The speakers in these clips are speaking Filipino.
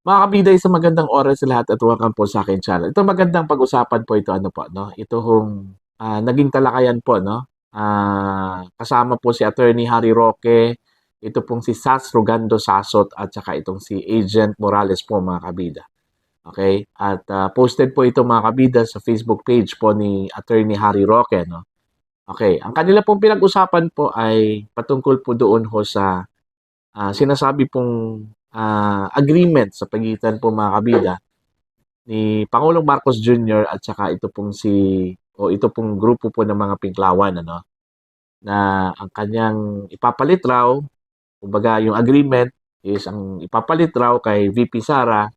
Mga kabida, isang magandang oras sa lahat at welcome po sa akin channel. Ito magandang pag-usapan po ito ano po no. Ito hong naging talakayan po no. Kasama po si Attorney Harry Roque, ito pong si Sas Rogando Sasot at saka itong si Agent Morales po mga kabida. Okay? At posted po ito mga kabida sa Facebook page po ni Attorney Harry Roque no. Okay, ang kanila pong pinag-usapan po ay patungkol po doon ho sa sinasabi pong agreement sa pagitan po mga kabida ni Pangulong Marcos Jr. at saka ito pong grupo po ng mga Pinklawan ano na ang kanyang ipapalit raw, kumbaga yung agreement is ang ipapalit raw kay VP Sara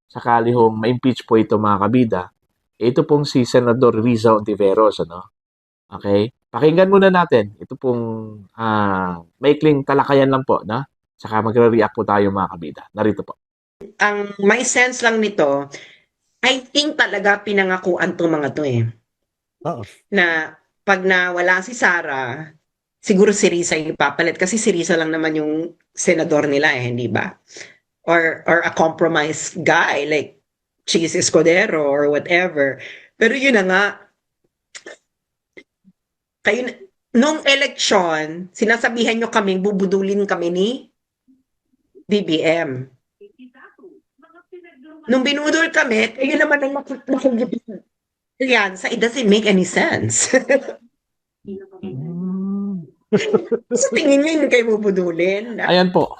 sakali hong ma-impeach po ito mga kabida. Ito pong si Senador Riza Ontiveros ano. Okay? Pakinggan muna natin. Ito pong maikling talakayan lang po na saka magre-react po tayo mga kabida. Narito po. Ang may sense lang nito, I think talaga pinangakuan 'tong mga 'to, eh, Oo. na 'pag nawala si Sara, siguro si Risa yung ipapalit kasi si Risa lang naman yung senador nila, eh, hindi ba? Or a compromise guy like Chis Escudero or whatever. Pero yun na nga, kayo nung eleksyon, sinasabihan niyo kaming bubudulin kami ni BBM. Nung binudol kami, kayo naman ang nakikipag yan, it doesn't make any sense. Hmm. Sa tingin niyo, hindi kayo bubudulin? Ayan po.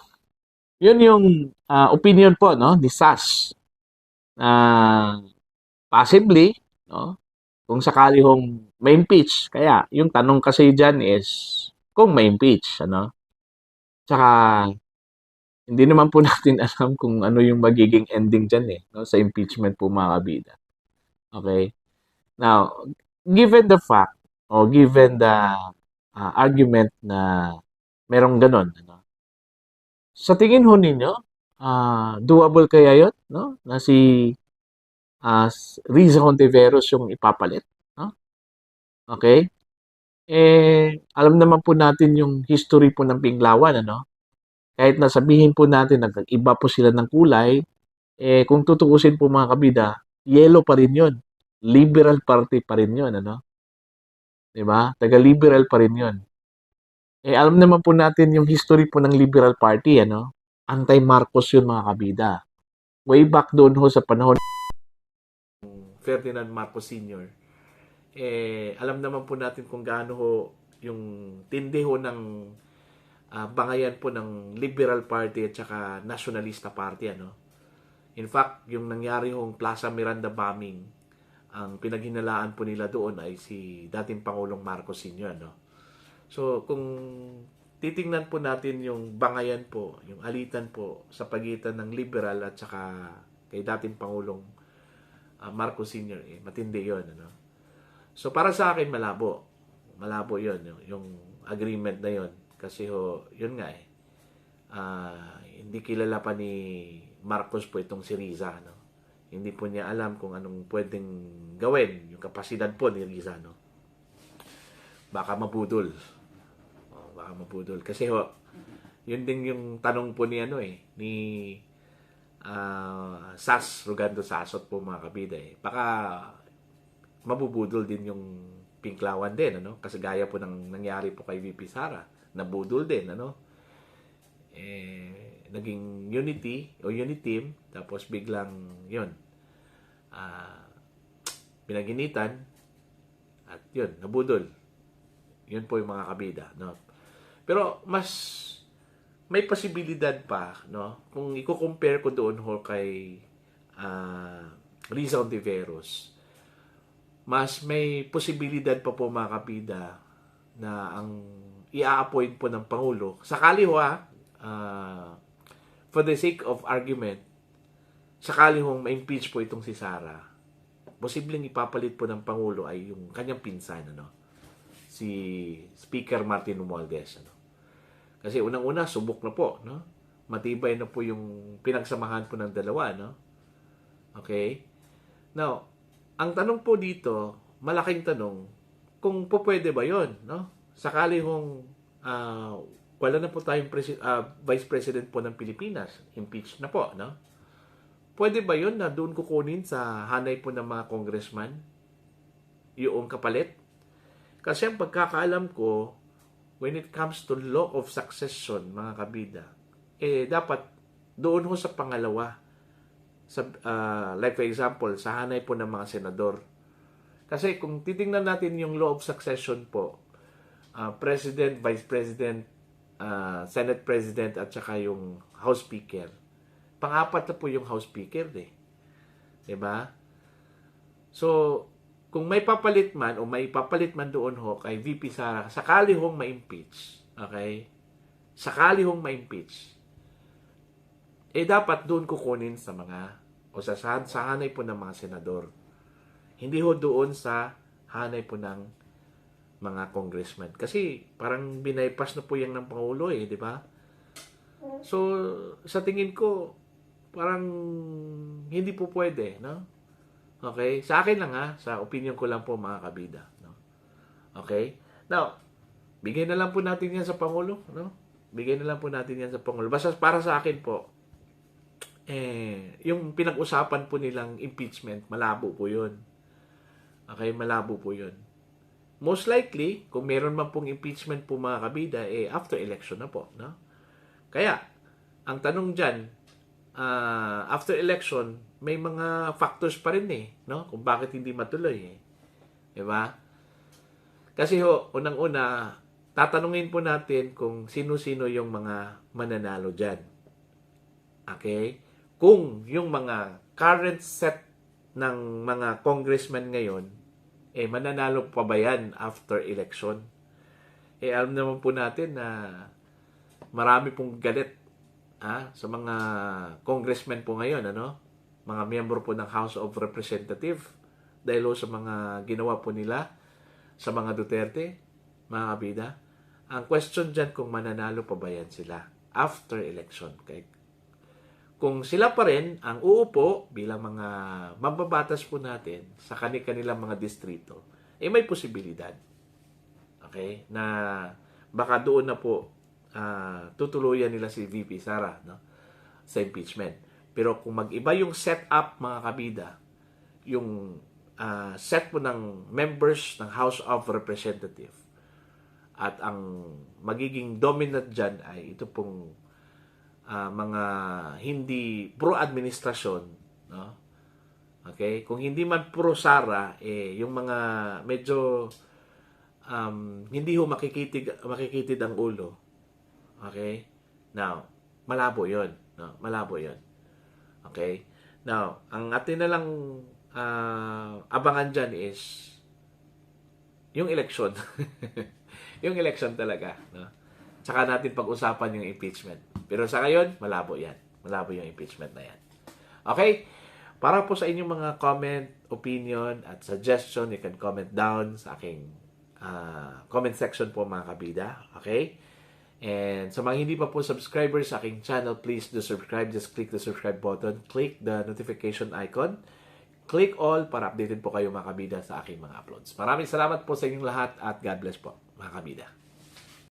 Yun yung opinion po no ni Sas. Possibly, no? Kung sakali hong may impeach. Kaya yung tanong kasi diyan is kung may impeach ano. Tsaka hindi naman po natin alam kung ano yung magiging ending diyan eh no sa impeachment po mga kabida. Okay? Now, given the fact o given the argument na merong ganon ano, sa tingin ho ninyo, doable kaya yun, no? Na si Riza Hontiveros yung ipapalit, no? Okay? Alam naman po natin yung history po ng Pinglawan, ano? Kahit na sabihin po natin na iba po sila ng kulay, kung tutuusin po mga kabida, yellow pa rin yun. Liberal Party pa rin yun, ano? Diba? Taga-liberal pa rin yun. Alam naman po natin yung history po ng Liberal Party, ano? Anti-Marcos yun mga kabida. Way back doon ho sa panahon Ferdinand Marcos Sr. Alam naman po natin kung gaano ho yung tindi ho ng bangayan po ng Liberal Party at saka Nationalista Party. Ano? In fact, yung nangyari hong Plaza Miranda bombing, ang pinaghinalaan po nila doon ay si dating Pangulong Marcos Sr. Ano? So, kung titingnan po natin yung bangayan po, yung alitan po sa pagitan ng liberal at saka kay dating Pangulong Marcos Sr., matindi yon ano? So, para sa akin, malabo. Malabo yon yung agreement na yon. Kasi yun nga hindi kilala pa ni Marcos po itong si Riza, no? Hindi po niya alam kung anong pwedeng gawin, yung kapasidad po ni Riza, no? Baka mabudol. Baka mabudol. Kasi yun din yung tanong po ni ni Sas Rogando Sasot po mga kabida Baka mabubudol din yung Pinklawan din, ano? Kasi gaya po ng nangyari po kay VP Sara, nabudol din, ano? Naging unity o unit team, tapos biglang yun, pinaginitan, at yun, nabudol. Yun po yung mga kabida, no? Pero mas may posibilidad pa, no? Kung i-compare ko doon ho kay Riza Ontiveros, mas may posibilidad pa po mga kapida na ang i-appoint po ng Pangulo, sakali ho for the sake of argument, sakali hong ma-impeach po itong si Sara, posibleng ipapalit po ng Pangulo ay yung kanyang pinsan, ano? Si Speaker Martin Romualdez, ano? Kasi unang-una, subok na po, no? Matibay na po yung pinagsamahan po ng dalawa, no? Okay? Now, ang tanong po dito, malaking tanong, kung po pwede ba yon, no? Sakali hong wala na po tayong Vice President po ng Pilipinas, impeached na po, no? pwede ba yun na doon kukunin sa hanay po ng mga congressman yung kapalit? Kasi ang pagkakaalam ko, when it comes to law of succession, mga kabida, dapat doon ho sa pangalawa. Like for example, sa hanay po ng mga senador. Kasi kung titingnan natin yung law of succession po, President, Vice President, Senate President, at saka yung House Speaker. Pang-apat na po yung House Speaker eh. Diba? So, kung may papalit man o may papalit man doon ho kay VP Sara, sakali hong ma-impeach, okay? Sakali hong ma-impeach, dapat doon kukunin sa mga, o sa hanay po ng mga senador. Hindi ho doon sa hanay po ng mga congressman. Kasi parang binaypas na po yan ng Pangulo di ba? So, sa tingin ko, parang hindi po pwede, no? Okay? Sa akin lang sa opinion ko lang po mga kabida, no? Okay? Now, bigay na lang po natin yan sa Pangulo, no? Bigay na lang po natin yan sa Pangulo. Basta para sa akin po, yung pinag-usapan po nilang impeachment, malabo po yun. Okay? Malabo po yun. Most likely, kung meron man pong impeachment po mga kabida, after election na po, no? Kaya, ang tanong dyan, after election, may mga factors pa rin no? Kung bakit hindi matuloy Diba? Kasi unang-una, tatanungin po natin kung sino-sino yung mga mananalo dyan. Okay? Kung yung mga current set ng mga congressman ngayon, mananalo pa ba yan after election? Alam naman po natin na marami pong galit sa mga congressmen po ngayon, mga miyembro po ng House of Representatives dahil sa mga ginawa po nila sa mga Duterte, mga kabida. Ang question dyan kung mananalo pa ba yan sila after election. Kung sila pa rin ang uupo bilang mga mababatas po natin sa kanilang mga distrito, may posibilidad. Okay? Na baka doon na po tutuluyan nila si VP Sara, no? Sa impeachment. Pero kung mag-iba yung setup, mga kabida, yung set po ng members ng House of Representatives at ang magiging dominant dyan ay ito pong mga hindi pro-administrasyon, no? Okay? Kung hindi man pro-Sara, yung mga medyo hindi ho makikitid ang ulo. Okay? Now, malabo yun. No? Malabo yun. Okay? Now, ang atin na lang abangan dyan is yung election. Yung election talaga. No? Tsaka natin pag-usapan yung impeachment. Pero sa ngayon, malabo yan. Malabo yung impeachment na yan. Okay? Para po sa inyong mga comment, opinion, at suggestion, you can comment down sa aking comment section po mga kabida. Okay? And sa mga hindi pa po subscribers sa aking channel, please do subscribe. Just click the subscribe button. Click the notification icon. Click all para updated po kayo mga kabida sa aking mga uploads. Maraming salamat po sa inyong lahat at God bless po mga kabida.